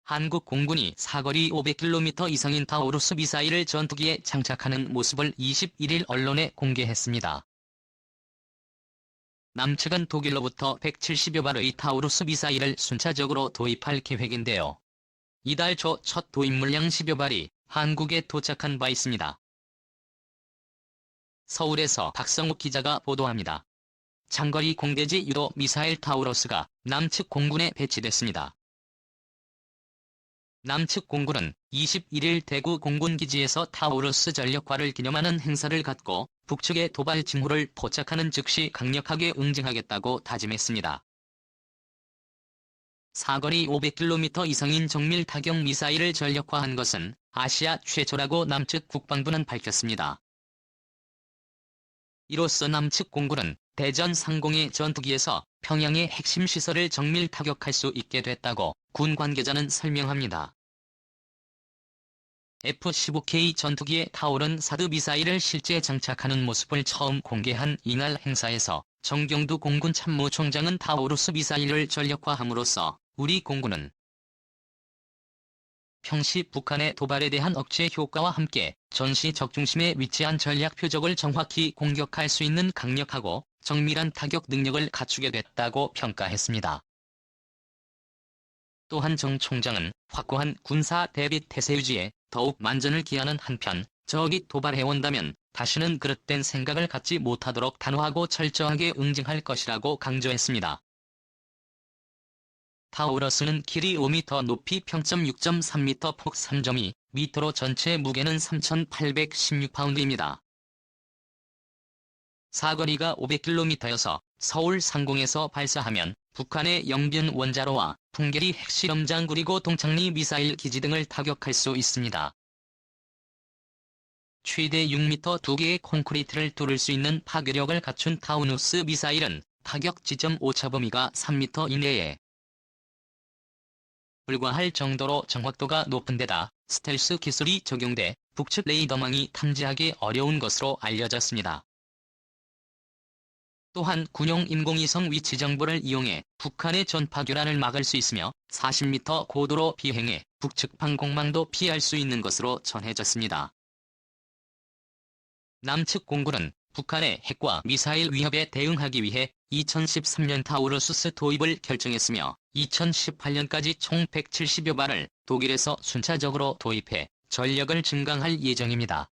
한국 공군이 사거리 500km 이상인 타우루스 미사일을 전투기에 장착하는 모습을 21일 언론에 공개했습니다. 남측은 독일로부터 170여 발의 타우루스 미사일을 순차적으로 도입할 계획인데요. 이달 초 첫 도입 물량 10여 발이 한국에 도착한 바 있습니다. 서울에서 박성욱 기자가 보도합니다. 장거리 공대지 유도 미사일 타우루스가 남측 공군에 배치됐습니다. 남측 공군은 21일 대구 공군기지에서 타우루스 전력화를 기념하는 행사를 갖고 북측의 도발 징후를 포착하는 즉시 강력하게 응징하겠다고 다짐했습니다. 사거리 500km 이상인 정밀 타격 미사일을 전력화한 것은 아시아 최초라고 남측 국방부는 밝혔습니다. 이로써 남측 공군은 대전 상공의 전투기에서 평양의 핵심 시설을 정밀 타격할 수 있게 됐다고 군 관계자는 설명합니다. F-15K 전투기에 타오른 사드 미사일을 실제 장착하는 모습을 처음 공개한 이날 행사에서 정경두 공군 참모총장은 타우루스 미사일을 전력화함으로써 우리 공군은 평시 북한의 도발에 대한 억제 효과와 함께 전시 적중심에 위치한 전략 표적을 정확히 공격할 수 있는 강력하고 정밀한 타격 능력을 갖추게 됐다고 평가했습니다. 또한 정 총장은 확고한 군사 대비 태세 유지에 더욱 만전을 기하는 한편 적이 도발해온다면 다시는 그릇된 생각을 갖지 못하도록 단호하고 철저하게 응징할 것이라고 강조했습니다. 타우러스는 길이 5m, 높이 평점 6.3m, 폭 3.2m로 전체 무게는 3,816파운드입니다. 사거리가 500km여서 서울 상공에서 발사하면 북한의 영변 원자로와 풍계리 핵실험장 그리고 동창리 미사일 기지 등을 타격할 수 있습니다. 최대 6m 2개의 콘크리트를 뚫을 수 있는 파괴력을 갖춘 타우루스 미사일은 타격 지점 오차 범위가 3m 이내에 불과할 정도로 정확도가 높은 데다 스텔스 기술이 적용돼 북측 레이더망이 탐지하기 어려운 것으로 알려졌습니다. 또한 군용 인공위성 위치 정보를 이용해 북한의 전파 교란을 막을 수 있으며 40m 고도로 비행해 북측 항공망도 피할 수 있는 것으로 전해졌습니다. 남측 공군은 북한의 핵과 미사일 위협에 대응하기 위해 2013년 타우루스 도입을 결정했으며 2018년까지 총 170여 발을 독일에서 순차적으로 도입해 전력을 증강할 예정입니다.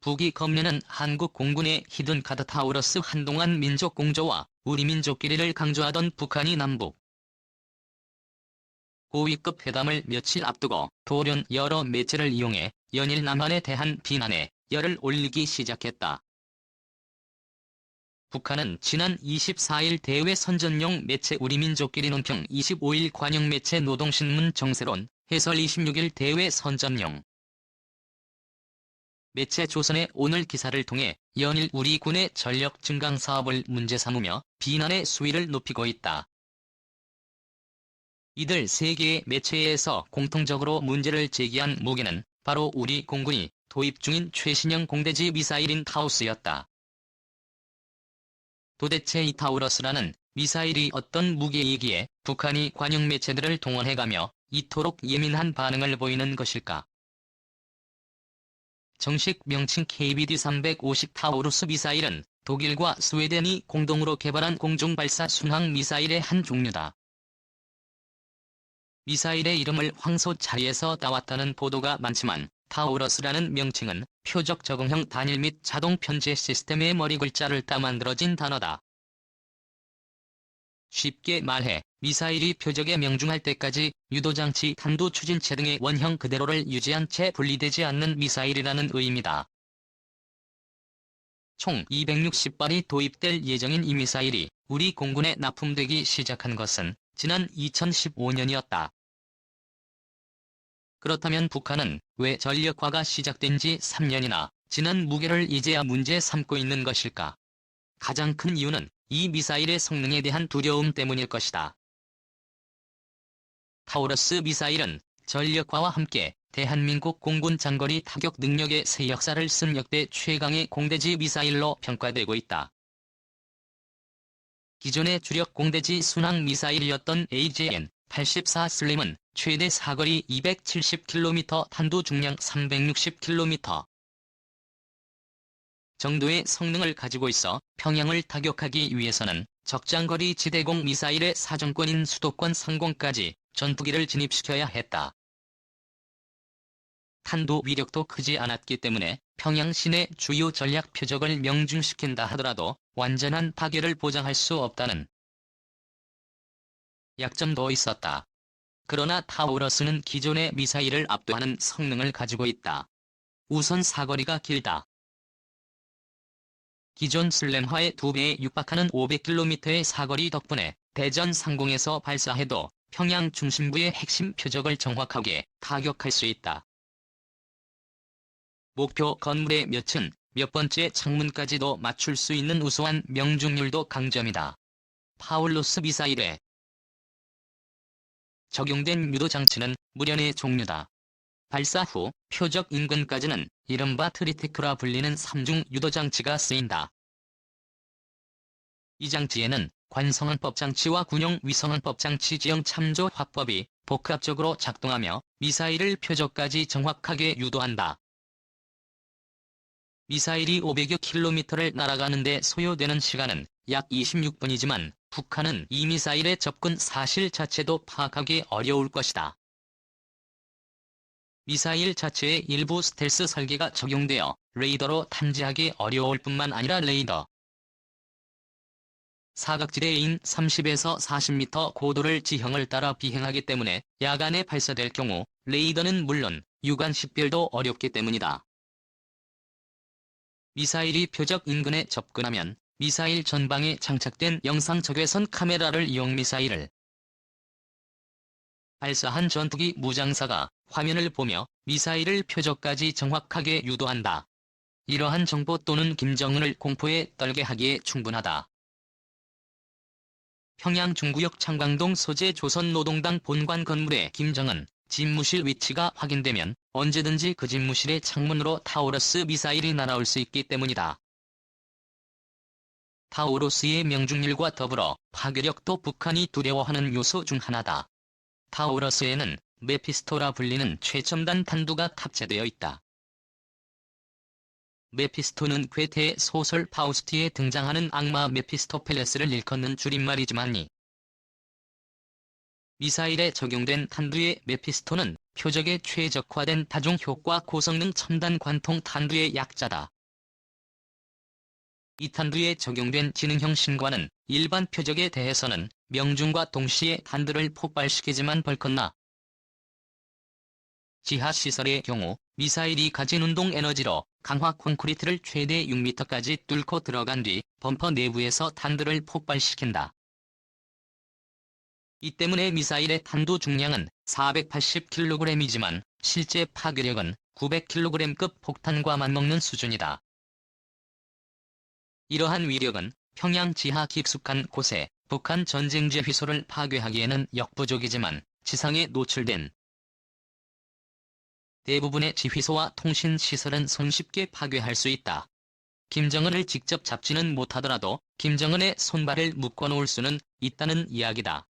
북이 검내는 한국 공군의 히든카드 타우루스 한동안 민족 공조와 우리 민족끼리를 강조하던 북한이 남북 고위급 회담을 며칠 앞두고 돌연 여러 매체를 이용해 연일 남한에 대한 비난에 열을 올리기 시작했다. 북한은 지난 24일 대외 선전용 매체 우리민족끼리 논평 25일 관영 매체 노동신문 정세론 해설 26일 대외 선전용 매체 조선의 오늘 기사를 통해 연일 우리 군의 전력 증강 사업을 문제 삼으며 비난의 수위를 높이고 있다. 이들 세 개의 매체에서 공통적으로 문제를 제기한 무게는 바로 우리 공군이 도입 중인 최신형 공대지 미사일인 타우스였다. 도대체 이 타우러스라는 미사일이 어떤 무게이기에 북한이 관영 매체들을 동원해가며 이토록 예민한 반응을 보이는 것일까? 정식 명칭 KBD-350 타우루스 미사일은 독일과 스웨덴이 공동으로 개발한 공중발사 순항 미사일의 한 종류다. 미사일의 이름을 황소자리에서 따왔다는 보도가 많지만 타우러스라는 명칭은 표적 적응형 단일 및 자동 편제 시스템의 머리 글자를 따 만들어진 단어다. 쉽게 말해 미사일이 표적에 명중할 때까지 유도장치, 탄도 추진체 등의 원형 그대로를 유지한 채 분리되지 않는 미사일이라는 의미다. 총 260발이 도입될 예정인 이 미사일이 우리 공군에 납품되기 시작한 것은 지난 2015년이었다. 그렇다면 북한은 왜 전력화가 시작된 지 3년이나 지난 무게를 이제야 문제 삼고 있는 것일까? 가장 큰 이유는 이 미사일의 성능에 대한 두려움 때문일 것이다. 타우루스 미사일은 전력화와 함께 대한민국 공군 장거리 타격 능력의 새 역사를 쓴 역대 최강의 공대지 미사일로 평가되고 있다. 기존의 주력 공대지 순항 미사일이었던 AGN, 84 슬림은 최대 사거리 270km, 탄도 중량 360km 정도의 성능을 가지고 있어 평양을 타격하기 위해서는 적장거리 지대공 미사일의 사정권인 수도권 상공까지 전투기를 진입시켜야 했다. 탄도 위력도 크지 않았기 때문에 평양 시내 주요 전략 표적을 명중시킨다 하더라도 완전한 파괴를 보장할 수 없다는 약점도 있었다. 그러나 타우러스는 기존의 미사일을 압도하는 성능을 가지고 있다. 우선 사거리가 길다. 기존 슬램화의 2배에 육박하는 500km의 사거리 덕분에 대전 상공에서 발사해도 평양 중심부의 핵심 표적을 정확하게 타격할 수 있다. 목표 건물의 몇 층, 몇 번째 창문까지도 맞출 수 있는 우수한 명중률도 강점이다. 타우러스 미사일에 적용된 유도장치는 무련의 종류다. 발사 후 표적 인근까지는 이른바 트리테크라 불리는 3중 유도장치가 쓰인다. 이 장치에는 관성항법 장치와 군용 위성항법 장치 지형 참조 화법이 복합적으로 작동하며 미사일을 표적까지 정확하게 유도한다. 미사일이 500여 킬로미터를 날아가는데 소요되는 시간은 약 26분이지만 북한은 이 미사일의 접근 사실 자체도 파악하기 어려울 것이다. 미사일 자체에 일부 스텔스 설계가 적용되어 레이더로 탐지하기 어려울 뿐만 아니라 레이더 사각지대인 30에서 40m 고도를 지형을 따라 비행하기 때문에 야간에 발사될 경우 레이더는 물론 유관 식별도 어렵기 때문이다. 미사일이 표적 인근에 접근하면 미사일 전방에 장착된 영상 적외선 카메라를 이용 미사일을 발사한 전투기 무장사가 화면을 보며 미사일을 표적까지 정확하게 유도한다. 이러한 정보 또는 김정은을 공포에 떨게 하기에 충분하다. 평양 중구역 창광동 소재 조선노동당 본관 건물의 김정은 집무실 위치가 확인되면 언제든지 그 집무실의 창문으로 타우러스 미사일이 날아올 수 있기 때문이다. 타우러스의 명중률과 더불어 파괴력도 북한이 두려워하는 요소 중 하나다. 타우러스에는 메피스토라 불리는 최첨단 탄두가 탑재되어 있다. 메피스토는 괴테의 소설 파우스트에 등장하는 악마 메피스토펠레스를 일컫는 줄임말이지만 이 미사일에 적용된 탄두의 메피스토는 표적에 최적화된 다중 효과 고성능 첨단 관통 탄두의 약자다. 이 탄두에 적용된 지능형 신관은 일반 표적에 대해서는 명중과 동시에 탄두를 폭발시키지만 벌컥나 지하시설의 경우 미사일이 가진 운동 에너지로 강화 콘크리트를 최대 6m까지 뚫고 들어간 뒤 범퍼 내부에서 탄두를 폭발시킨다. 이 때문에 미사일의 탄두 중량은 480kg이지만 실제 파괴력은 900kg급 폭탄과 맞먹는 수준이다. 이러한 위력은 평양 지하 깊숙한 곳에 북한 전쟁 제휘소를 파괴하기에는 역부족이지만 지상에 노출된 대부분의 지휘소와 통신시설은 손쉽게 파괴할 수 있다. 김정은을 직접 잡지는 못하더라도 김정은의 손발을 묶어놓을 수는 있다는 이야기다.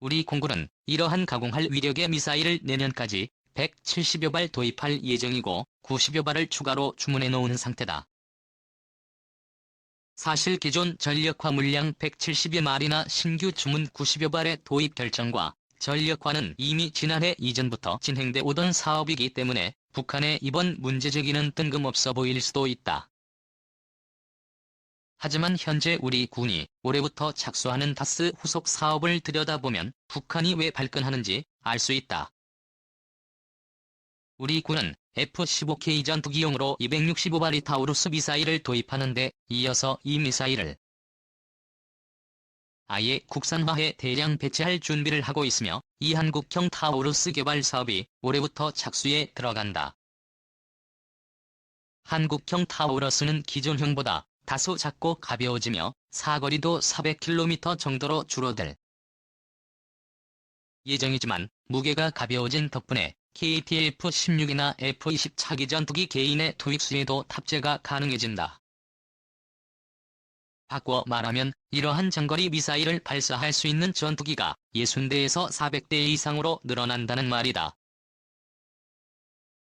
우리 공군은 이러한 가공할 위력의 미사일을 내년까지 170여 발 도입할 예정이고 90여 발을 추가로 주문해 놓은 상태다. 사실 기존 전력화 물량 170여 마리나 신규 주문 90여 발의 도입 결정과 전력화는 이미 지난해 이전부터 진행돼 오던 사업이기 때문에 북한의 이번 문제제기는 뜬금없어 보일 수도 있다. 하지만 현재 우리 군이 올해부터 착수하는 다스 후속 사업을 들여다보면 북한이 왜 발끈하는지 알 수 있다. 우리 군은 F-15K 전투기용으로 265발의 타우루스 미사일을 도입하는 데 이어서 이 미사일을 아예 국산화해 대량 배치할 준비를 하고 있으며 이 한국형 타우루스 개발 사업이 올해부터 착수에 들어간다. 한국형 타우러스는 기존형보다 다소 작고 가벼워지며 사거리도 400km 정도로 줄어들 예정이지만 무게가 가벼워진 덕분에 KTF-16이나 F-20 차기 전투기 개인의 투입 수에도 탑재가 가능해진다. 바꿔 말하면 이러한 장거리 미사일을 발사할 수 있는 전투기가 60대에서 400대 이상으로 늘어난다는 말이다.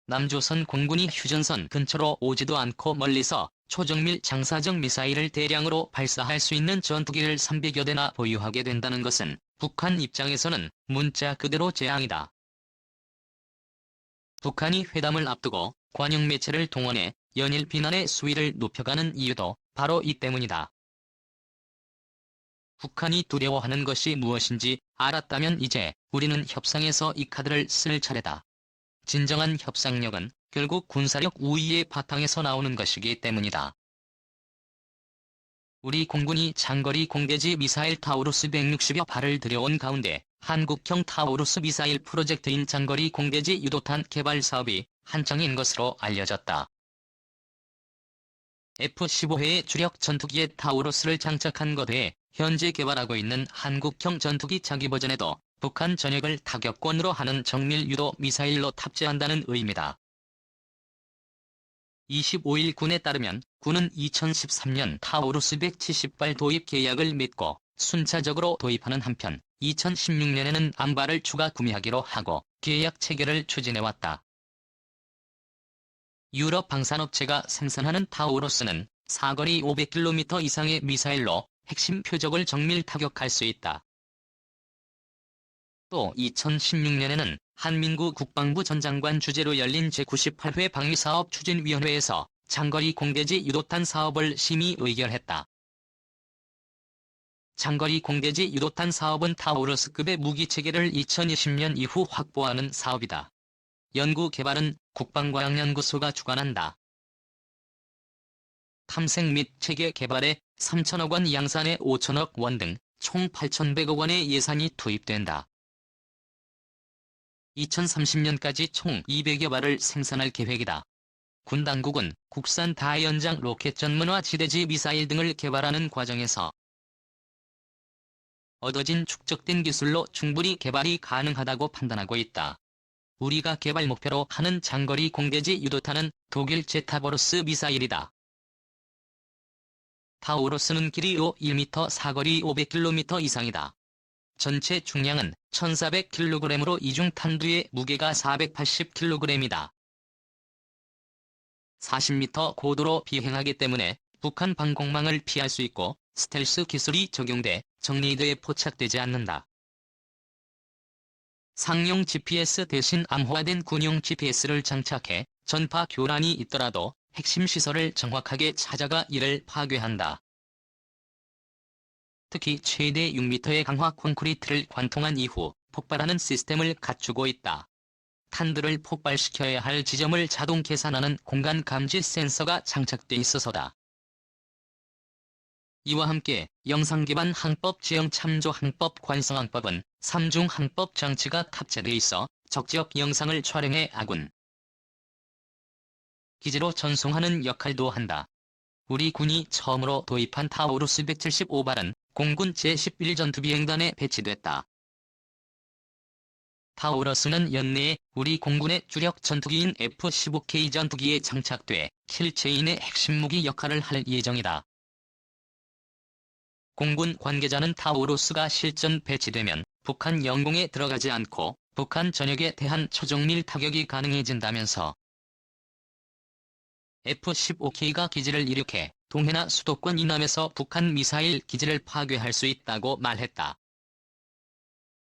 남조선 공군이 휴전선 근처로 오지도 않고 멀리서 초정밀 장사정 미사일을 대량으로 발사할 수 있는 전투기를 300여 대나 보유하게 된다는 것은 북한 입장에서는 문자 그대로 재앙이다. 북한이 회담을 앞두고 관영 매체를 동원해 연일 비난의 수위를 높여가는 이유도 바로 이 때문이다. 북한이 두려워하는 것이 무엇인지 알았다면 이제 우리는 협상에서 이 카드를 쓸 차례다. 진정한 협상력은 결국 군사력 우위의 바탕에서 나오는 것이기 때문이다. 우리 공군이 장거리 공대지 미사일 타우루스 160여 발을 들여온 가운데 한국형 타우루스 미사일 프로젝트인 장거리 공대지 유도탄 개발 사업이 한창인 것으로 알려졌다. F-15회의 주력 전투기에 타우루스를 장착한 것에 현재 개발하고 있는 한국형 전투기 차기 버전에도 북한 전역을 타격권으로 하는 정밀 유도 미사일로 탑재한다는 의미다. 25일 군에 따르면 군은 2013년 타우루스 170발 도입 계약을 맺고 순차적으로 도입하는 한편 2016년에는 암발을 추가 구매하기로 하고 계약 체결을 추진해왔다. 유럽 방산업체가 생산하는 타우루스는 사거리 500km 이상의 미사일로 핵심 표적을 정밀 타격할 수 있다. 또 2016년에는 한민구 국방부 전 장관 주재로 열린 제98회 방위사업 추진위원회에서 장거리 공대지 유도탄 사업을 심의 의결했다. 장거리 공대지 유도탄 사업은 타우루스급의 무기체계를 2020년 이후 확보하는 사업이다. 연구 개발은 국방과학연구소가 주관한다. 탐색 및 체계 개발에 3천억 원 양산에 5천억 원 등 총 8,100억 원의 예산이 투입된다. 2030년까지 총 200여 발을 생산할 계획이다. 군 당국은 국산 다연장 로켓 전문화 지대지 미사일 등을 개발하는 과정에서 얻어진 축적된 기술로 충분히 개발이 가능하다고 판단하고 있다. 우리가 개발 목표로 하는 장거리 공대지 유도탄은 독일 제타버루스 미사일이다. 타우루스는 길이 1m, 사거리 500km 이상이다. 전체 중량은 1400kg으로 이중 탄두의 무게가 480kg이다. 40m 고도로 비행하기 때문에 북한 방공망을 피할 수 있고 스텔스 기술이 적용돼 정리대에 포착되지 않는다. 상용 GPS 대신 암호화된 군용 GPS를 장착해 전파 교란이 있더라도 핵심 시설을 정확하게 찾아가 이를 파괴한다. 특히 최대 6m의 강화 콘크리트를 관통한 이후 폭발하는 시스템을 갖추고 있다. 탄두를 폭발시켜야 할 지점을 자동 계산하는 공간 감지 센서가 장착돼 있어서다. 이와 함께 영상기반 항법 지형 참조 항법 관성 항법은 3중 항법 장치가 탑재돼 있어 적지역 영상을 촬영해 아군 기지로 전송하는 역할도 한다. 우리 군이 처음으로 도입한 타우루스 175발은 공군 제11전투비행단에 배치됐다. 타우루스는 연내에 우리 공군의 주력 전투기인 F-15K 전투기에 장착돼 킬체인의 핵심 무기 역할을 할 예정이다. 공군 관계자는 타우루스가 실전 배치되면 북한 영공에 들어가지 않고 북한 전역에 대한 초정밀 타격이 가능해진다면서 F-15K가 기지를 이륙해 동해나 수도권 이남에서 북한 미사일 기지를 파괴할 수 있다고 말했다.